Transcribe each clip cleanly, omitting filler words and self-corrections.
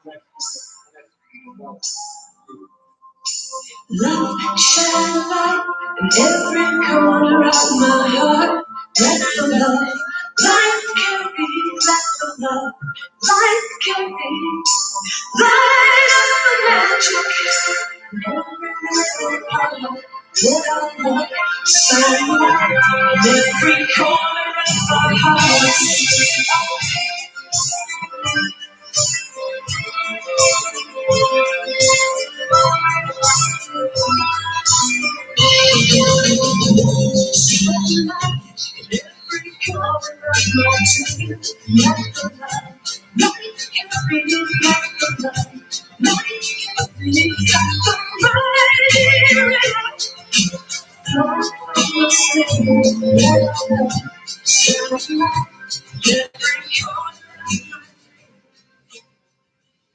Love shine light in every corner of my heart. Light for love, light can be light for love, light can be light of magic. Every power, what I want, shine light in every corner of my heart.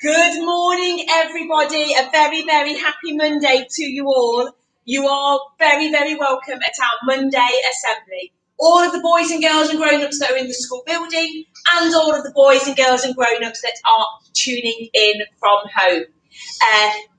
Good morning, everybody. A very, very happy Monday to you all. You are very, very welcome at our Monday assembly. All of the boys and girls and grown-ups that are in the school building and all of the boys and girls and grown-ups that are tuning in from home.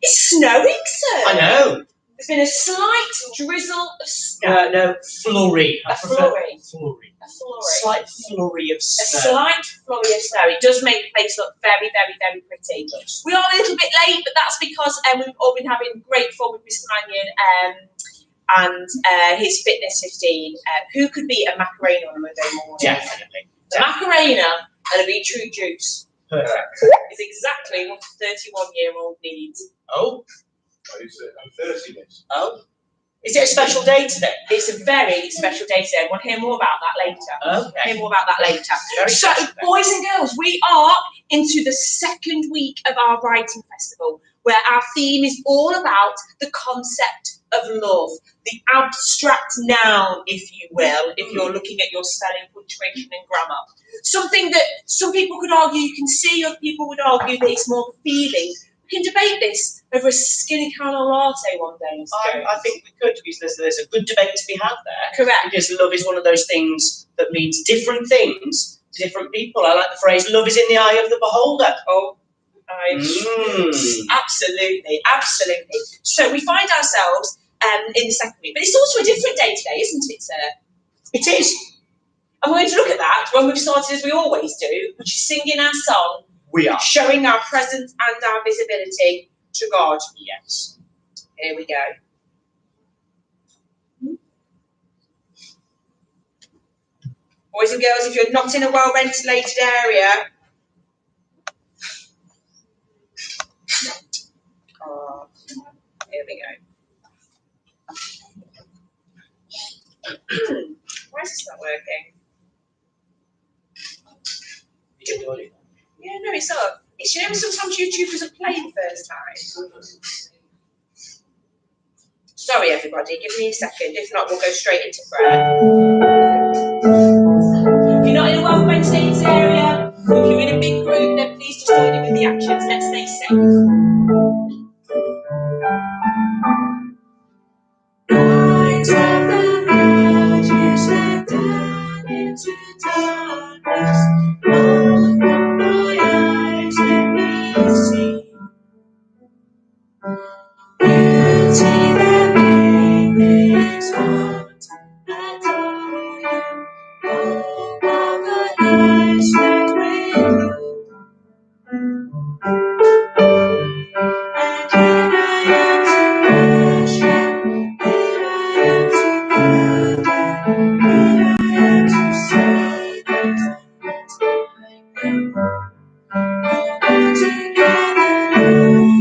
It's snowing, sir. I know. There's been a slight drizzle of snow. No, flurry. A flurry. Flurry. A flurry. Slight flurry of snow. A slight flurry of snow. It does make the place look very, very, very pretty. We are a little bit late, but that's because we've all been having great fun with Mr. Mannion and his Fitness 15. Who could beat a Macarena on a Monday morning? Definitely. A Macarena and a beetroot juice. Perfect. Is exactly what a 31-year-old needs. Oh. I'm 30 this. Oh. Is it a special day today? It's a very special day today. We'll hear more about that later. Okay. Hear more about that later. Very So, boys and girls, we are into the second week of our writing festival, where our theme is all about the concept of love, the abstract noun, if you will, if you're looking at your spelling, punctuation and grammar. Something that some people could argue you can see, other people would argue that it's more feeling. We can debate this over a skinny caramel latte one day. I think we could, because there's a good debate to be had there. Correct. Because love is one of those things that means different things to different people. I like the phrase, love is in the eye of the beholder. Oh, absolutely, absolutely. So we find ourselves in the second week, but it's also a different day today, isn't it, sir? It is. And we're going to look at that when we've started, as we always do, which is singing our song. We are. Showing our presence and our visibility to God. Yes. Here we go. Boys and girls, if you're not in a well-ventilated area, here we go. Why is this not working? You can do it. Yeah, no, it's up. It's, you know, sometimes YouTube doesn't play the first time. Sorry, everybody. Give me a second. If not, we'll go straight into prayer. If you're not in a well-ventilated area, if you're in a big group, then please just join in with the actions. Let's stay safe. Light of the night, you slip down into darkness. Open my eyes, let me see beauty that makes heart adore you. All of the lights that will look. And here I am to worship, here I am to love, here I am to say that I am. All together, all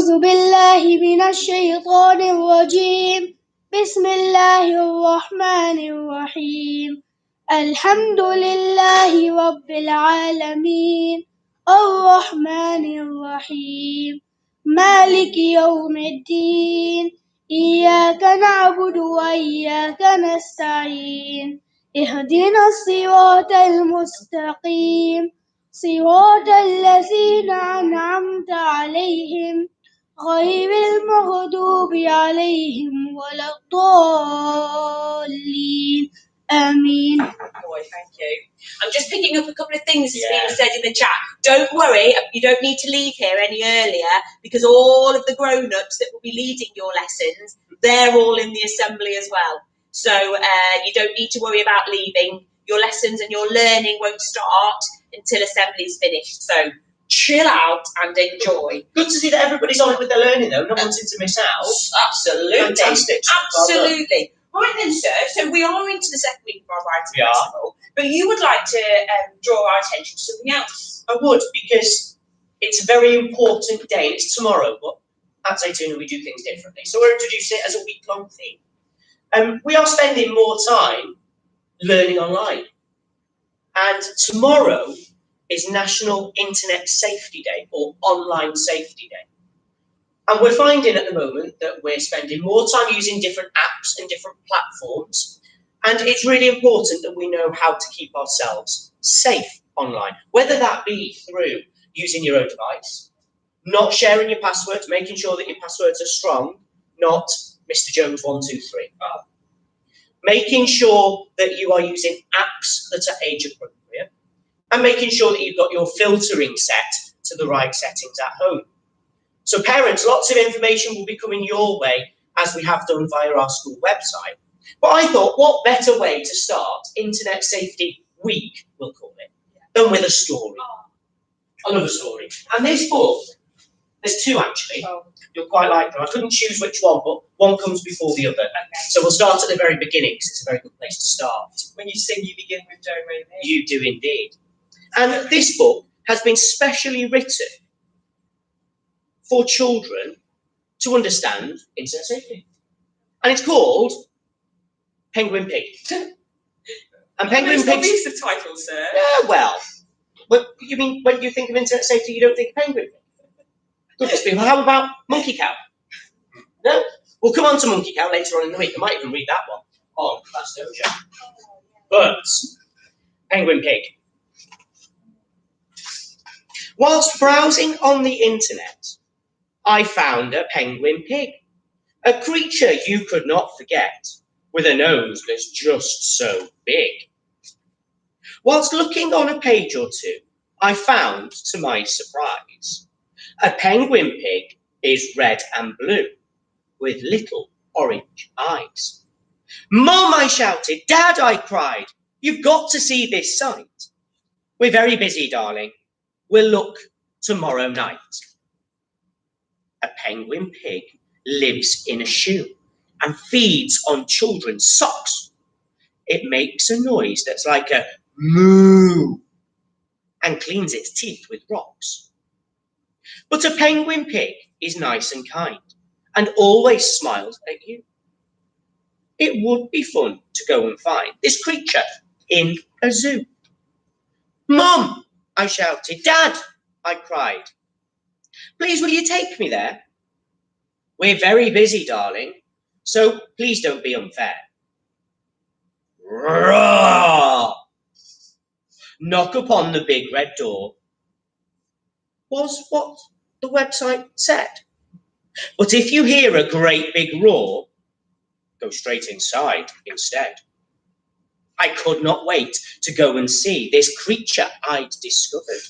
أعوذ بالله من الشيطان الرجيم بسم الله الرحمن الرحيم الحمد لله رب العالمين الرحمن الرحيم مالك يوم الدين إياك نعبد وإياك نستعين اهدنا الصراط المستقيم صراط الذين أنعمت عليهم غير المغضوب عليهم ولا الضالين آمين. Boy, thank you. I'm just picking up a couple of things that's been said in the chat. Don't worry, you don't need to leave here any earlier because all of the grown-ups that will be leading your lessons, they're all in the assembly as well. So you don't need to worry about leaving. Your lessons and your learning won't start until assembly's finished. So chill out and enjoy. Good to see that everybody's on it with their learning, though, not wanting to miss out. Absolutely. Fantastic. Absolutely. Right then, sir, so we are into the second week of our writing festival, but you would like to draw our attention to something else. I would, because it's a very important day, and it's tomorrow, but at Zaytouna we do things differently. So we're introducing it as a week-long theme. We are spending more time learning online. And tomorrow is National Internet Safety Day, or Online Safety Day. And we're finding at the moment that we're spending more time using different apps and different platforms. And it's really important that we know how to keep ourselves safe online, whether that be through using your own device, not sharing your passwords, making sure that your passwords are strong, not Mr. Jones 123. Making sure that you are using apps that are age appropriate, and making sure that you've got your filtering set to the right settings at home. So parents, lots of information will be coming your way as we have done via our school website. But I thought, what better way to start Internet Safety Week, we'll call it, than with a story. I love a story. And this book, there's two actually. You'll quite like them. I couldn't choose which one, but one comes before the other. Okay. So we'll start at the very beginning, because it's a very good place to start. When you sing, you begin with Do, Re, Mi. You do indeed. And this book has been specially written for children to understand internet safety. And it's called Penguin Pig. And Penguin Pig. What is the title, sir? Yeah, well, you mean when you think of internet safety, you don't think Penguin Pig? Goodness me, well, how about Monkey Cow? No? We'll come on to Monkey Cow later on in the week. I might even read that one on Class Dojo. But Penguin Pig. Whilst browsing on the internet, I found a penguin pig, a creature you could not forget, with a nose that's just so big. Whilst looking on a page or two, I found, to my surprise, a penguin pig is red and blue, with little orange eyes. Mum, I shouted. Dad, I cried. You've got to see this sight. We're very busy, darling. We'll look tomorrow night. A penguin pig lives in a shoe and feeds on children's socks. It makes a noise that's like a moo and cleans its teeth with rocks. But a penguin pig is nice and kind and always smiles at you. It would be fun to go and find this creature in a zoo. Mum, I shouted. Dad, I cried. Please, will you take me there? We're very busy, darling, so please don't be unfair. Roar! Knock upon the big red door was what the website said. But if you hear a great big roar, go straight inside instead. I could not wait to go and see this creature I'd discovered.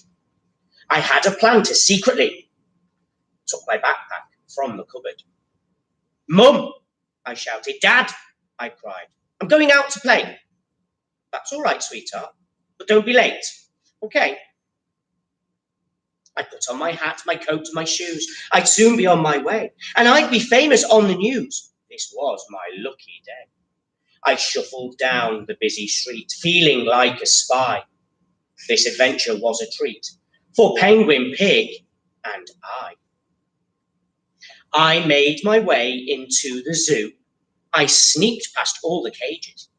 I had a plan to secretly took my backpack from the cupboard. Mum, I shouted. Dad, I cried. I'm going out to play. That's all right, sweetheart, but don't be late, okay? I put on my hat, my coat, my shoes. I'd soon be on my way, and I'd be famous on the news. This was my lucky day. I shuffled down the busy street, feeling like a spy. This adventure was a treat for Penguin Pig and I. I made my way into the zoo. I sneaked past all the cages.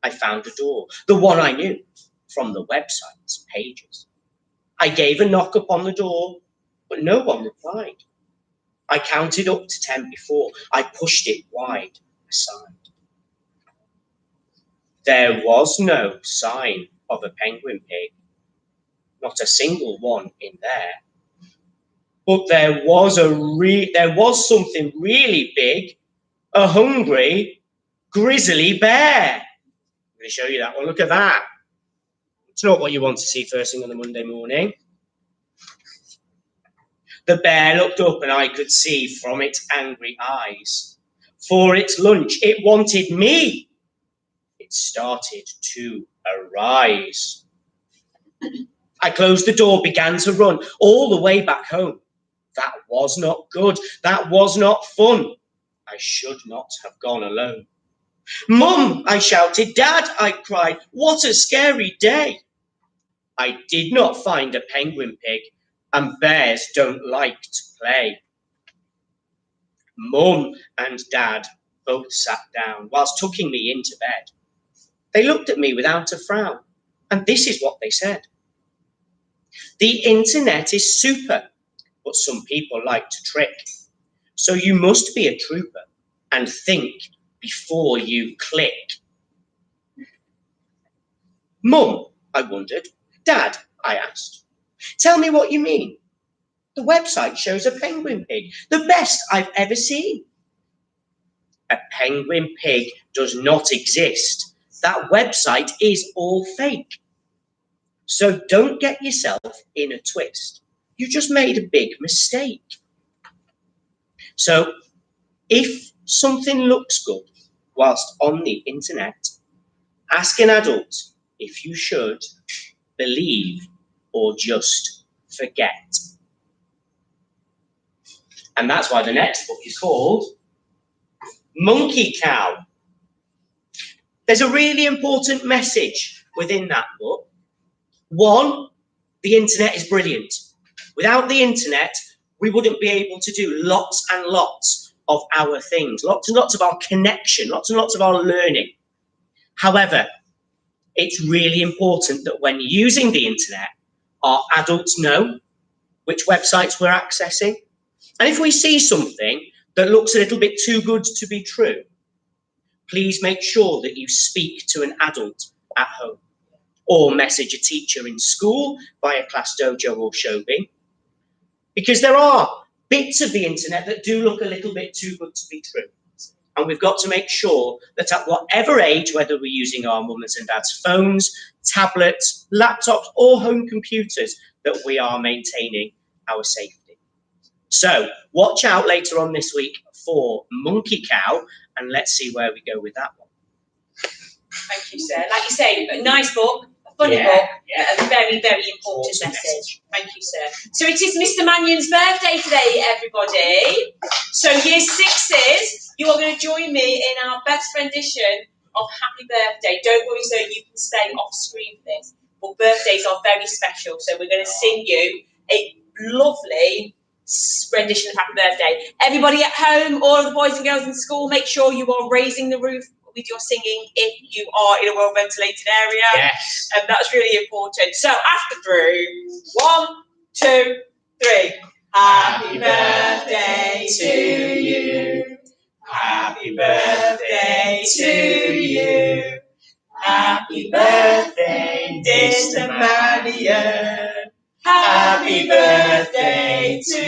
I found a door, the one I knew from the website's pages. I gave a knock upon the door, but no one replied. I counted up to 10 before I pushed it wide aside. There was no sign of a penguin pig, not a single one in there. But there was something really big, a hungry grizzly bear. I'm going to show you that one. Look at that. It's not what you want to see first thing on a Monday morning. The bear looked up and I could see from its angry eyes. For its lunch, it wanted me. It started to arise. I closed the door, began to run all the way back home. That was not good. That was not fun. I should not have gone alone. Mum, I shouted. Dad, I cried. What a scary day. I did not find a penguin pig, and bears don't like to play. Mum and Dad both sat down whilst tucking me into bed. They looked at me without a frown, and this is what they said. The internet is super, but some people like to trick. So you must be a trooper and think before you click. Mum, I wondered. Dad, I asked. Tell me what you mean. The website shows a penguin pig, the best I've ever seen. A penguin pig does not exist. That website is all fake. So don't get yourself in a twist. You just made a big mistake. So if something looks good whilst on the internet, ask an adult if you should believe or just forget. And that's why the next book is called Monkey Cow. There's a really important message within that book. One, the internet is brilliant. Without the internet, we wouldn't be able to do lots and lots of our things, lots and lots of our connection, lots and lots of our learning. However, it's really important that when using the internet, our adults know which websites we're accessing. And if we see something that looks a little bit too good to be true, please make sure that you speak to an adult at home or message a teacher in school via Class Dojo or Showbing, because there are bits of the internet that do look a little bit too good to be true. And we've got to make sure that at whatever age, whether we're using our mums and dads' phones, tablets, laptops, or home computers, that we are maintaining our safety. So watch out later on this week for Monkey Cow, and let's see where we go with that one. Thank you, sir. Like you say, a nice book, a funny book, a very, very important message. Thank you, sir. So it is Mr. Mannion's birthday today, everybody. So year sixes, you are going to join me in our best rendition of Happy Birthday. Don't worry, sir, you can stay off screen for this. But birthdays are very special, so we're going to sing you a lovely rendition of Happy Birthday. Everybody at home, all of the boys and girls in school, make sure you are raising the roof with your singing if you are in a well-ventilated area. Yes. And that's really important. So after 3, 1, 2, 3. Happy birthday to you. Happy birthday to you. Happy birthday, Mr. Marion. Happy birthday to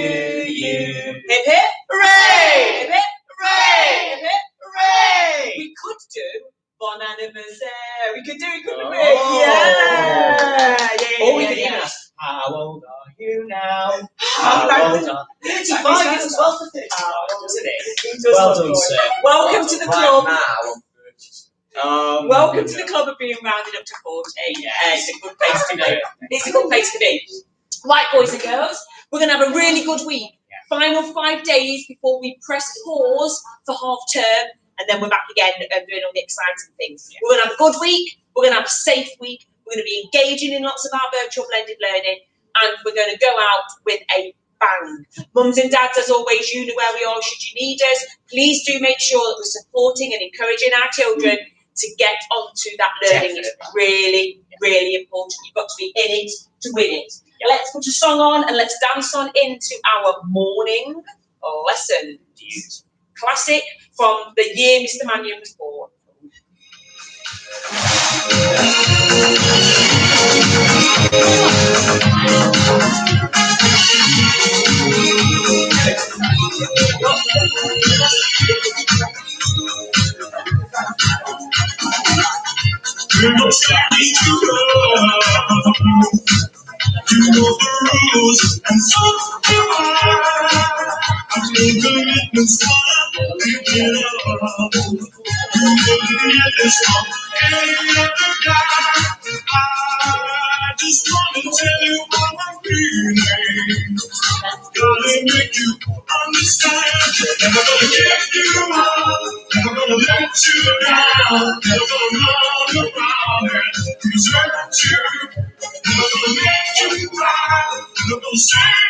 you. Hip hip hooray! Hip hip hooray! Hip hip hooray! We could do bon anniversaire. We could do it, couldn't we? Yeah. How old are you now? How old are you? 35 is 12 to 35, doesn't it? Well done, sir. Welcome to the club. Now, Welcome to the club of being rounded up to 40. Yeah, it's a good place to be. It's a good place to be. Right, boys and girls, we're going to have a really good week. Final 5 days before we press pause for half term, and then we're back again and doing all the exciting things. We're going to have a good week. We're going to have a safe week. We're going to be engaging in lots of our virtual blended learning, and we're going to go out with a bang. Mums and dads, as always, you know where we are should you need us. Please do make sure that we're supporting and encouraging our children to get onto that learning. It's really, really important. You've got to be in it to win it. Let's put a song on and let's dance on into our morning lesson. Classic from the year Mr. Mannion was born. You know the rules, and so do I. I feel commitment's time, pick it up. You wouldn't get this from any other guy. I just wanna tell you how I'm feeling. Gotta make you understand. Never gonna give you up, never gonna let you down, never gonna run around and desert you. Never gonna make you cry, never gonna say